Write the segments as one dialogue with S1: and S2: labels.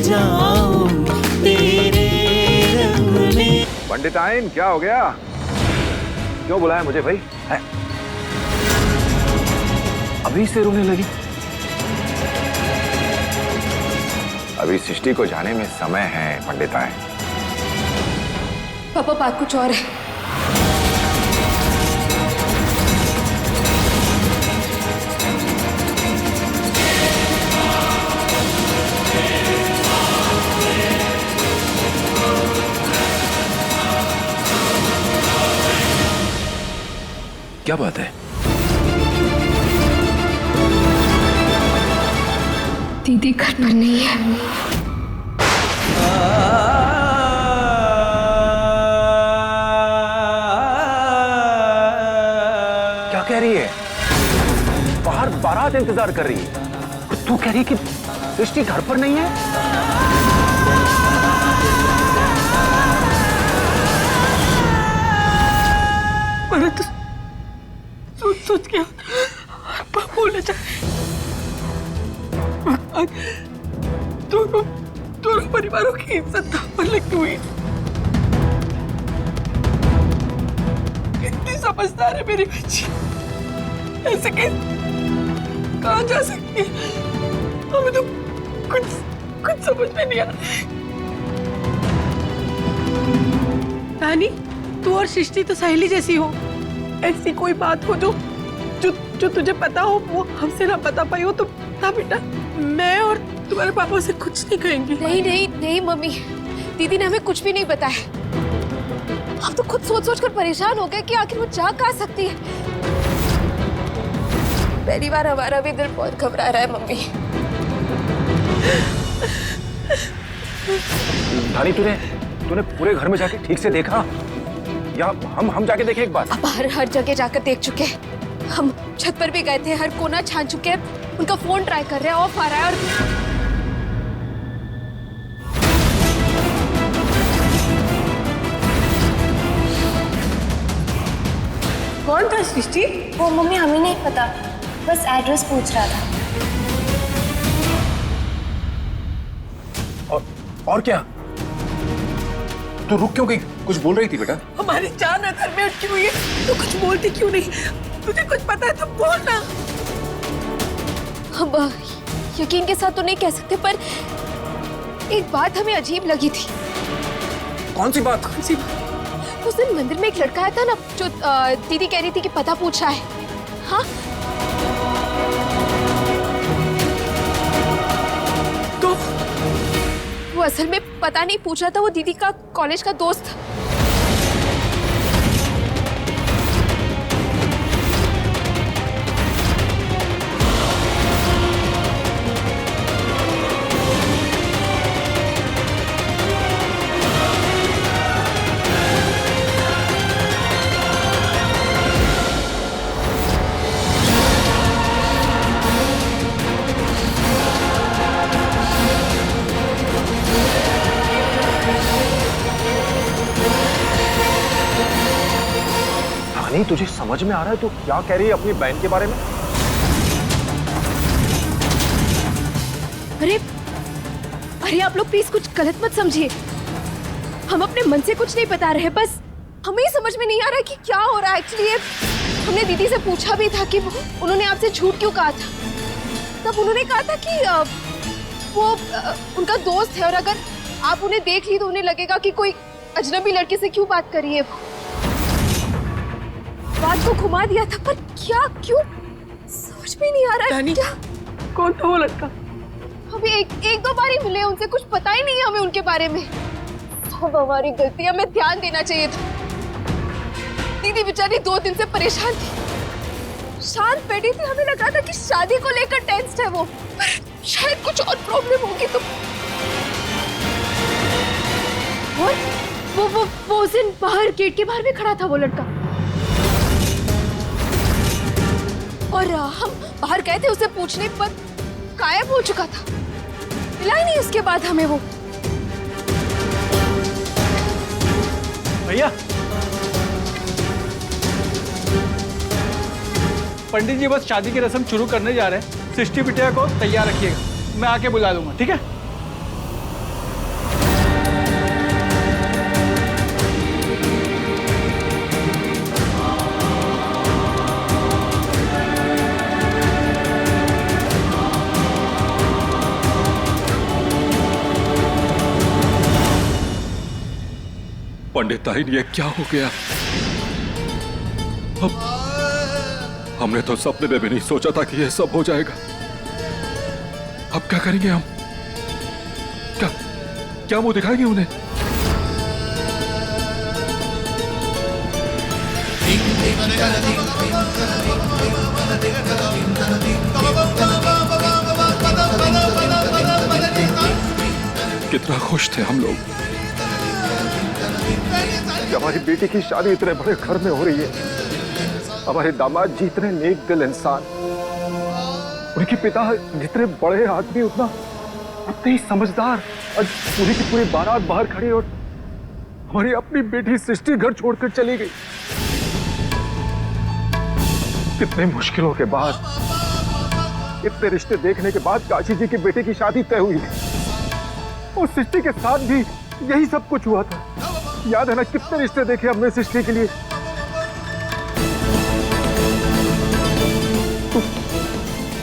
S1: जाऊं तेरे रंग में।
S2: पंडिताइन क्या हो गया? क्यों बुलाया मुझे भाई? है? अभी से रोने लगी? अभी सृष्टि को जाने में समय है पंडिताइन।
S3: पापा बात कुछ और है।
S2: क्या बात है?
S3: दीदी घर पर नहीं है।
S2: क्या कह रही है? बाहर बारात इंतजार कर रही है। तू कह रही है कि सृष्टि घर पर नहीं है?
S4: मैंने तो सोच के बोले दोनों परिवारों की इज्जत पर लगी हुई। कितनी समझदार है मेरी बच्ची। ऐसे कहाँ जा सकती है? हमें तो कुछ समझ में नहीं आ रहा। रानी, तू और सृष्टि तो सहेली जैसी हो। ऐसी कोई बात हो जो तुझे पता हो, वो हमसे ना बता पाई हो तो ना बेटा, मैं और तुम्हारे पापा से कुछ नहीं कहेंगे।
S3: नहीं मम्मी, दीदी ने हमें कुछ भी नहीं बताया। हम तो खुद सोच कर परेशान हो गए कि आखिर वो जा कहाँ सकती है। पहली बार हमारा भी दिल बहुत घबरा रहा है मम्मी।
S2: धानी, तूने पूरे घर में जाके ठीक से देखा या हम जाके देखें एक बार?
S3: अब हर जगह जाकर देख चुके हैं। हम छत पर भी गए थे, हर कोना छान चुके हैं। उनका फोन ट्राई कर रहे हैं, ऑफ आ रहा है। और
S4: कौन था सृष्टि?
S5: वो मम्मी हमें नहीं पता, बस एड्रेस पूछ रहा था।
S2: और क्या? तू रुक क्यों गई? कुछ बोल रही थी बेटा?
S4: हमारी जान अंदर में अटकी हुई है, तो कुछ बोलती क्यों नहीं? तुझे कुछ पता है तो बोल ना।
S3: हम यकीन के साथ तो नहीं कह सकते, पर एक बात हमें अजीब लगी थी।
S2: कौन सी बात?
S3: उस दिन मंदिर में एक लड़का आया था ना, जो दीदी कह रही थी कि पता पूछा है। हाँ,
S4: तो
S3: वो असल में पता नहीं पूछ रहा था, वो दीदी का कॉलेज का दोस्त था।
S2: नहीं, तुझे समझ में आ रहा है तू क्या कह रही है अपनी बहन के बारे में?
S3: अरे आप लोग प्लीज कुछ गलत मत समझिए। हम अपने मन से कुछ नहीं बता रहे, बस हमें ही समझ में नहीं आ रहा है कि क्या हो रहा है एक्चुअली। हमने दीदी से पूछा भी था कि उन्होंने आपसे झूठ क्यों कहा था। तब उन्होंने कहा था कि वो उनका दोस्त है, और अगर आप उन्हें देख ली तो उन्हें लगेगा कि कोई अजनबी लड़के से क्यों बात कर रही है। वो बात को घुमा दिया था, पर क्या, क्यों, समझ में नहीं आ रहा है। क्या?
S4: कौन था वो लड़का?
S3: अभी एक दो बार ही मिले, उनसे कुछ पता ही नहीं है हमें उनके बारे में। सब हमारी गलती है, हमें ध्यान देना चाहिए था। दीदी बेचारी 2 दिन से परेशान थी, शांत बैठी थी। हमें लगा था कि शादी को लेकर टेंस्ड है वो, पर शायद कुछ और प्रॉब्लम होगी। तो वो उस दिन बाहर, गेट के बाहर भी खड़ा था वो लड़का, और हम बाहर गए थे उसे पूछने, पर गायब हो चुका था। मिला ही नहीं उसके बाद हमें वो।
S6: भैया, पंडित जी बस शादी की रस्म शुरू करने जा रहे हैं। सृष्टि बिटिया को तैयार रखिएगा, मैं आके बुला लूंगा, ठीक है?
S7: पंडित ताइन, ये क्या हो गया? अब हमने तो सपने में भी नहीं सोचा था कि ये सब हो जाएगा। अब क्या करेंगे हम? क्या मुंह दिखाएंगे उन्हें? कितना खुश थे हम लोग
S2: कि हमारी बेटी की शादी इतने बड़े घर में हो रही है। हमारे दामाद जी इतने नेक दिल इंसान, उनके पिता जितने बड़े आदमी उतना उतने ही समझदार। आज पूरी की पूरी बारात बाहर खड़ी और हमारी अपनी बेटी सृष्टि घर छोड़कर चली गई। कितने मुश्किलों के बाद, इतने रिश्ते देखने के बाद काशी जी की बेटे की शादी तय हुई और सृष्टि के साथ भी यही सब कुछ हुआ था। याद है ना कितने रिश्ते देखे हमने सृष्टि के लिए।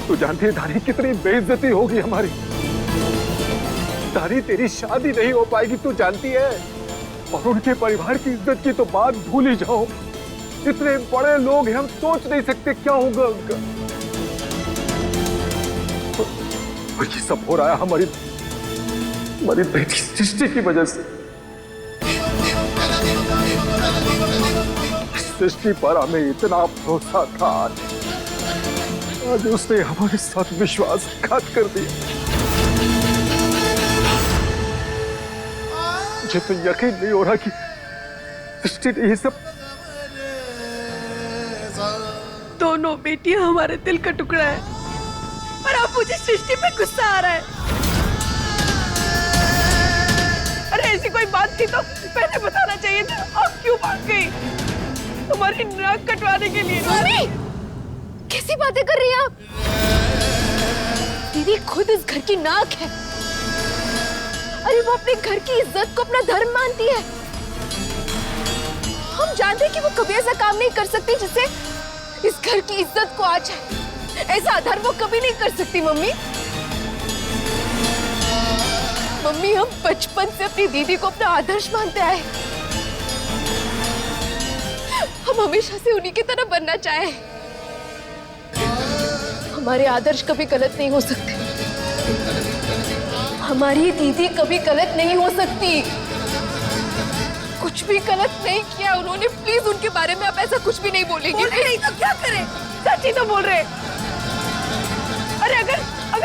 S2: तू जानती है धानी कितनी बेइज्जती होगी हमारी। धानी तेरी शादी नहीं हो पाएगी, तू जानती है। और उनके परिवार की इज्जत की तो बात भूल ही जाओ। इतने बड़े लोग हैं, हम सोच नहीं सकते क्या होगा उनका। और ये सब हो रहा है हमारी बेटी सृष्टि की वजह से। सृष्टि पर हमें इतना भरोसा था, आज उसने हमारे साथ विश्वासघात कर दिया। मुझे तो यकीन नहीं हो रहा कि सृष्टि ने ये सब।
S4: दोनों बेटियां हमारे दिल का टुकड़ा है और अब मुझे सृष्टि पे गुस्सा आ रहा है। अरे ऐसी कोई बात थी तो पहले बताना चाहिए था। अब क्यों भाग गई तुम्हारी नाक कटवाने के लिए?
S3: मम्मी, कैसी बातें कर रही हैं आप? दीदी खुद इस घर की नाक है। अरे वो अपने घर की इज्जत को अपना धर्म मानती है। हम जानते हैं कि वो कभी ऐसा काम नहीं कर सकती जिससे इस घर की इज्जत को आ जाए। ऐसा अधर्म वो कभी नहीं कर सकती मम्मी। मम्मी, हम बचपन से अपनी दीदी को अपना आदर्श मानते आए। हम हमेशा से उन्हीं की तरह बनना चाहे। हमारे आदर्श कभी गलत नहीं हो सकते। हमारी दीदी कभी गलत नहीं हो सकती। कुछ भी गलत नहीं किया उन्होंने। प्लीज उनके बारे में आप ऐसा कुछ भी नहीं बोलेंगे।
S4: नहीं तो क्या करें? सच ही तो बोल रहे। अरे अगर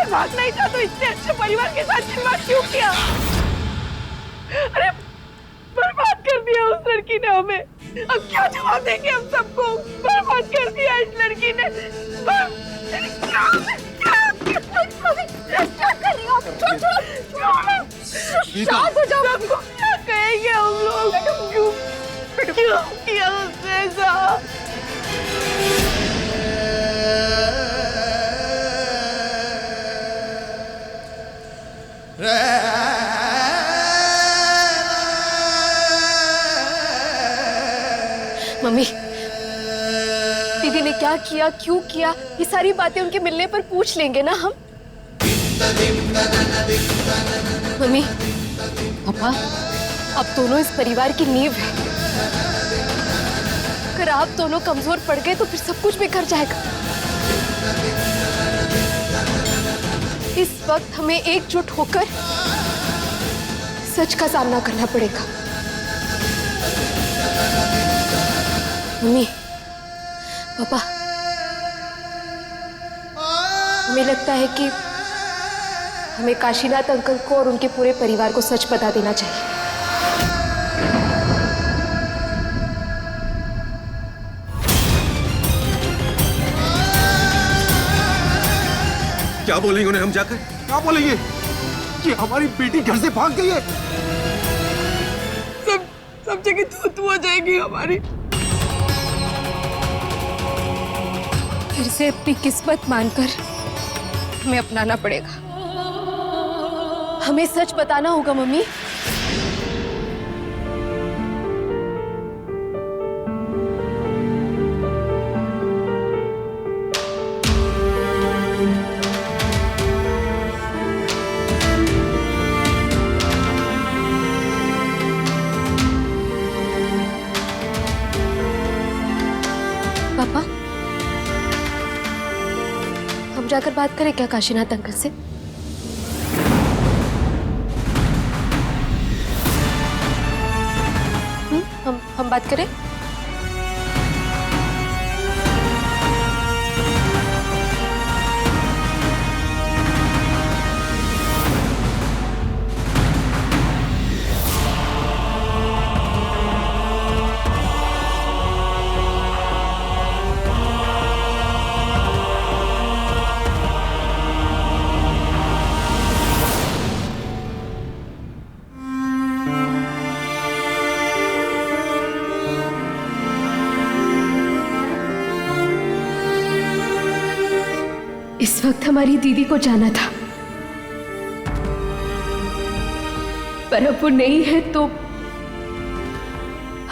S4: भागना ही था तो इतने अच्छे परिवार के साथ खिलवाड़ क्यों किया? अरे बर्बाद कर दिया उस लड़की ने हमें। अब क्या जवाब देंगे हम सबको? बर्बाद कर दिया इस लड़की ने।
S3: क्या कर रही हो? शांत हो जाओ।
S4: सबको क्या कहेंगे हम लोग? क्यों किया उसने ऐसा?
S3: मम्मी, दीदी ने क्या किया, क्यों किया, ये सारी बातें उनके मिलने पर पूछ लेंगे ना हम। मम्मी, पापा, अब दोनों इस परिवार की नींव है। अगर आप दोनों कमजोर पड़ गए तो फिर सब कुछ बिखर जाएगा। इस वक्त हमें एकजुट होकर सच का सामना करना पड़ेगा। मम्मी, पापा, हमें लगता है कि हमें काशीनाथ अंकल को और उनके पूरे परिवार को सच बता देना चाहिए।
S2: क्या बोलेंगे उन्हें हम जाकर? क्या बोलेंगे कि हमारी बेटी घर से भाग गई है?
S4: सब जगह तू हो जाएगी हमारी।
S3: फिर से अपनी किस्मत मानकर हमें अपनाना पड़ेगा। हमें सच बताना होगा मम्मी। हम जाकर बात करें क्या काशीनाथ अंकल से? हम बात करें? इस वक्त हमारी दीदी को जाना था, पर अब वो नहीं है तो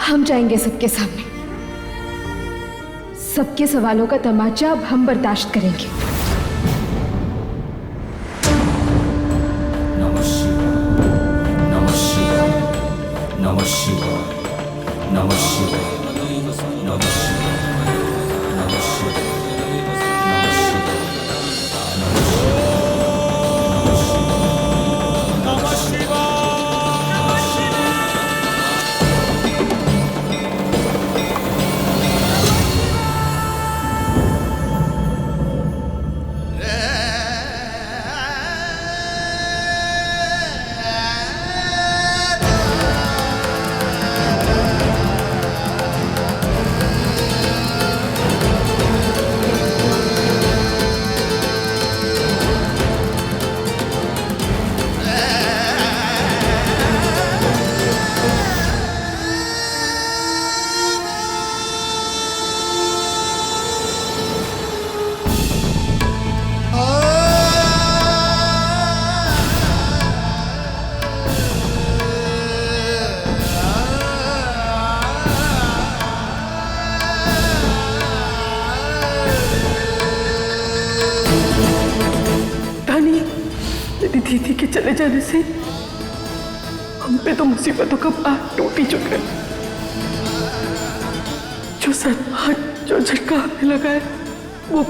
S3: हम जाएंगे सबके सामने। सबके सवालों का तमाचा अब हम बर्दाश्त करेंगे।
S1: नमः शिवाय, नमः शिवाय, नमः शिवाय, नमः शिवाय, नमः शिवाय, नमः शिवाय, नमः शिवाय।
S4: दीदी के चले जाने से हम पे तो मुसीबतों का पहाड़ टूट ही चुका है। जो सनमार्ग, जो झटका हमें लगा है वो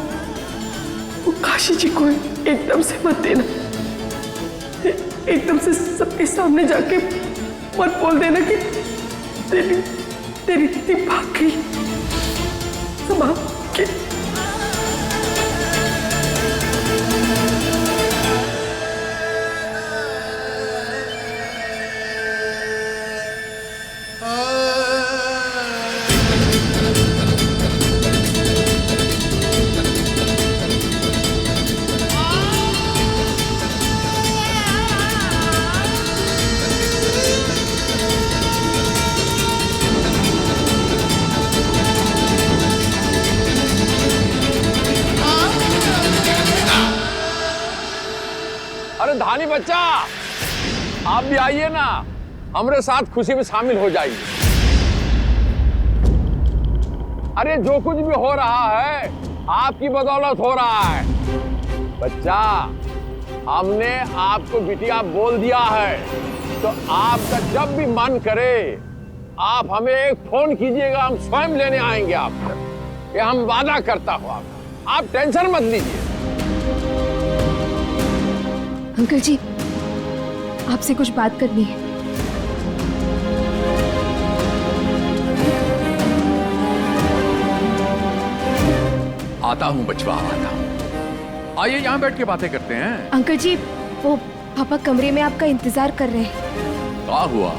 S4: काशी जी को एकदम से मत देना। एकदम से सबके सामने जाके मत बोल देना कि तेरी दीदी भाग गई। संभाल के
S8: धानी बच्चा, आप भी आइए ना, हमारे साथ खुशी में शामिल हो जाइए। अरे जो कुछ भी हो रहा है आपकी बदौलत हो रहा है। बच्चा, हमने आपको बिटिया बोल दिया है, तो आपका जब भी मन करे आप हमें एक फोन कीजिएगा, हम स्वयं लेने आएंगे आपको। ये हम वादा करता हूं। आप टेंशन मत लीजिए।
S3: अंकल जी, आपसे कुछ बात करनी है।
S7: आता हूं बचवा, आता हूं। आइए यहाँ बैठ के बातें करते हैं।
S3: अंकल जी, वो पापा कमरे में आपका इंतजार कर रहे हैं।
S7: क्या हुआ?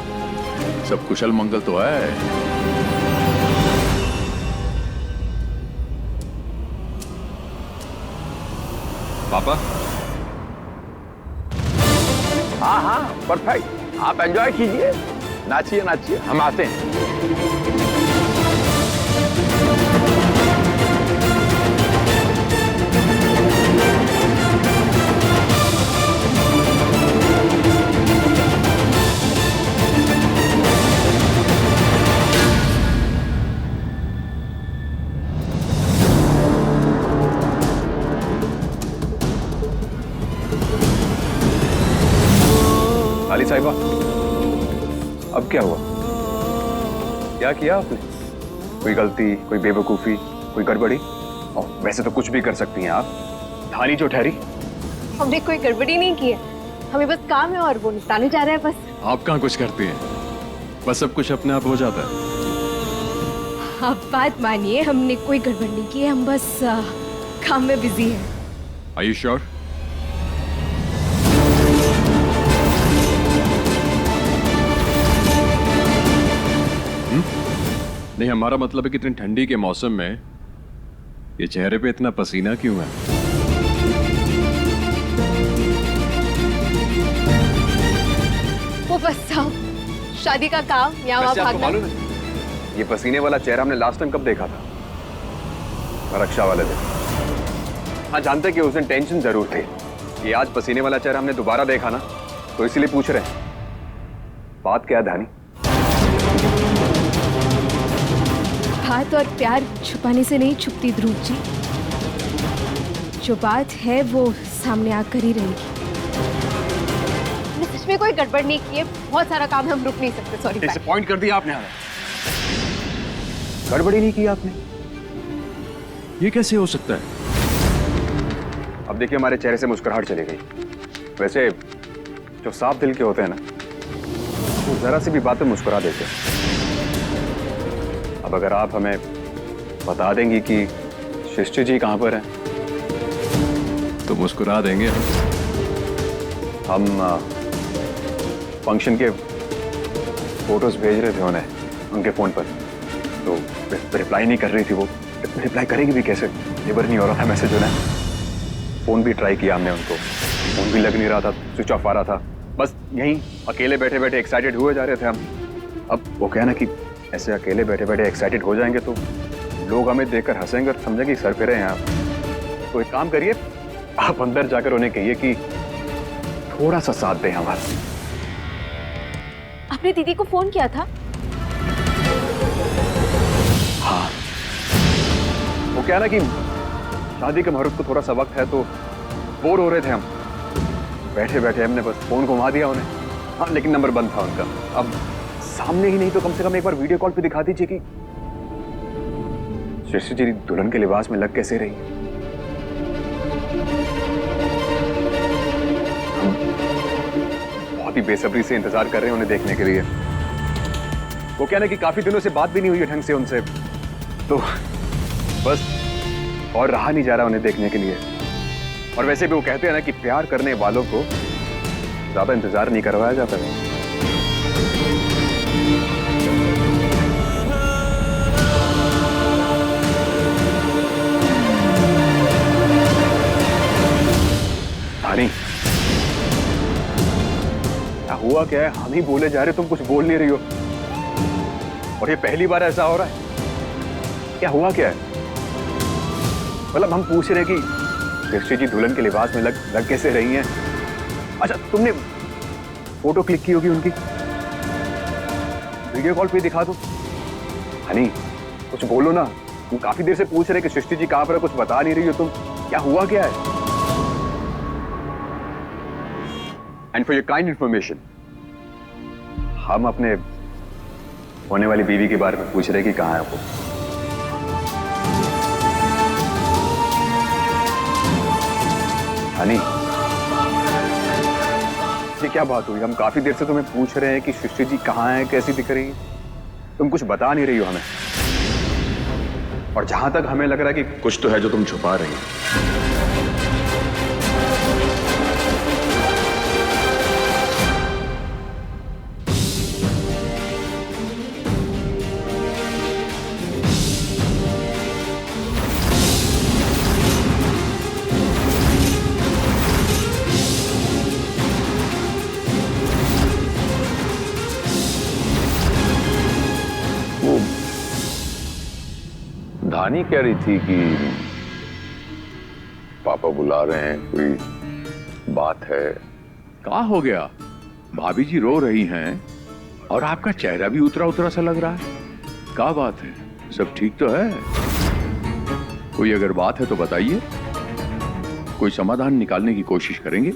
S7: सब कुशल मंगल तो है? पापा?
S8: हाँ हाँ, परफेक्ट। आप एंजॉय कीजिए, नाचिए नाचिए, हम आते हैं।
S2: काली साहिबा, अब क्या हुआ? क्या किया आपने? कोई गलती, कोई बेवकूफी, कोई गड़बड़ी? वैसे तो कुछ भी कर सकती हैं आप। धानी जो ठहरी,
S3: हमने कोई गड़बड़ी नहीं की है, हमें बस काम है और वो निपटाने जा रहे हैं बस।
S7: आप कहाँ कुछ करती हैं, बस सब कुछ अपने आप हो जाता है।
S3: आप बात मानिए, हमने कोई गड़बड़ नहीं की है, हम बस काम में बिजी हैं।
S7: Are you sure? नहीं, हमारा मतलब है कि इतनी ठंडी के मौसम में ये चेहरे पे इतना पसीना क्यों है?
S3: वो बस साहब, शादी का काम यहाँ वहाँ भागना।
S2: ये पसीने वाला चेहरा हमने लास्ट टाइम कब देखा था? रक्षा वाले दिन। हाँ, जानते कि उस दिन टेंशन जरूर थी कि आज पसीने वाला चेहरा हमने दोबारा देखा ना, तो इसीलिए पूछ रहे हैं बात क्या है धानी?
S3: बात और प्यार छुपाने से नहीं छुपती ध्रुव जी, जो बात है वो सामने आकर ही रहेगी। हमने सच में कोई गड़बड़ नहीं की है, बहुत सारा काम है, हम रुक नहीं सकते। सॉरी।
S2: डिसअपॉइंट कर दिया आपने हमें। गड़बड़ी नहीं की आपने?
S7: ये कैसे हो सकता है?
S2: अब देखिए, हमारे चेहरे से मुस्कुराहट चली गई। वैसे जो साफ दिल के होते हैं ना, वो जरा सी भी बात पे मुस्कुरा देते हैं। अब अगर आप हमें बता देंगी कि शिष्ट जी कहाँ पर हैं,
S7: तो मुस्कुरा देंगे।
S2: हम फंक्शन के फोटोज भेज रहे थे उन्हें उनके फोन पर, तो रिप्लाई नहीं कर रही थी वो। रिप्लाई करेगी भी कैसे? नेबर नहीं हो रहा था मैसेज उन्हें। फोन भी ट्राई किया हमने उनको, फोन भी लग नहीं रहा था, स्विच ऑफ आ रहा था। बस यहीं अकेले बैठे बैठे एक्साइटेड हुए जा रहे थे हम। अब वो कहना कि ऐसे अकेले बैठे बैठे एक्साइटेड हो जाएंगे तो लोग हमें देखकर हंसेंगे और समझेंगे सर फिरे हैं आप। तो एक काम करिए, आप अंदर जाकर उन्हें कहिए कि थोड़ा सा साथ दें हमारा।
S3: आपने दीदी को फोन किया था?
S2: हाँ, वो क्या ना कि शादी के मुहूर्त को थोड़ा सा वक्त है तो बोर हो रहे थे हम, बैठे बैठे हमने बस फोन घुमा दिया उन्हें। हाँ, लेकिन नंबर बंद था उनका। अब सामने ही नहीं तो कम से कम एक बार वीडियो कॉल पे दिखा दीजिए कि शिष्ट जी दुल्हन के लिबास में लग कैसे रही। हम बहुत ही बेसब्री से इंतजार कर रहे हैं उन्हें देखने के लिए। वो कहना कि काफी दिनों से बात भी नहीं हुई है ढंग से उनसे, तो बस और रहा नहीं जा रहा उन्हें देखने के लिए। और वैसे भी वो कहते हैं ना कि प्यार करने वालों को ज्यादा इंतजार नहीं करवाया जाता है। धानी, क्या हुआ क्या है? हम ही बोले जा रहे, तुम कुछ बोल नहीं रही हो। और ये पहली बार ऐसा हो रहा है? क्या हुआ क्या है? मतलब हम पूछ रहे हैं कि शिष्ट जी दुल्हन के लिबास में लग कैसे रही हैं? अच्छा, तुमने फोटो क्लिक की होगी उनकी, वीडियो कॉल पे दिखा दो। हनी, कुछ बोलो ना, तुम काफी देर से पूछ रहे कि शिष्ट जी कहां पर है, कुछ बता नहीं रही हो तुम। क्या हुआ क्या है? And for your kind information, हम अपने होने वाली बीवी के बारे में पूछ रहे कि कहां है वो। हनी, ये क्या बात हुई? हम काफी देर से तुम्हें पूछ रहे हैं कि शिष्ट जी कहां है, कैसी दिख रही है, तुम कुछ बता नहीं रही हो हमें। और जहां तक हमें लग रहा है कि कुछ तो है जो तुम छुपा रही हो।
S8: धानी कह रही थी कि पापा बुला रहे हैं, कोई बात है।
S9: क्या हो गया? भाभी जी रो रही हैं और आपका चेहरा भी उतरा उतरा सा लग रहा है। क्या बात है? सब ठीक तो है? कोई अगर बात है तो बताइए, कोई समाधान निकालने की कोशिश करेंगे।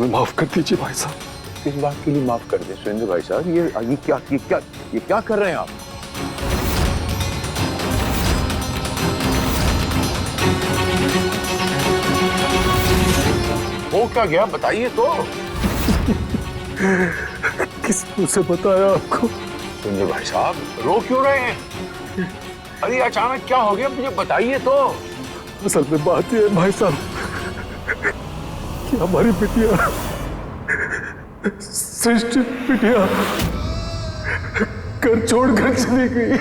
S2: हमें माफ कर दीजिए भाई साहब।
S9: इस बात के लिए माफ कर दे सुरेंद्र भाई साहब। ये क्या कर रहे हैं आप? हो क्या गया बताइए तो।
S2: किस मुंह से बताया आपको?
S9: सुरेंद्र भाई साहब रो क्यों रहे हैं? अरे अचानक क्या हो गया मुझे बताइए तो।
S2: असल में बात यह है भाई साहब कि हमारी बिटिया सृष्टि बिटिया घर छोड़कर चली गई।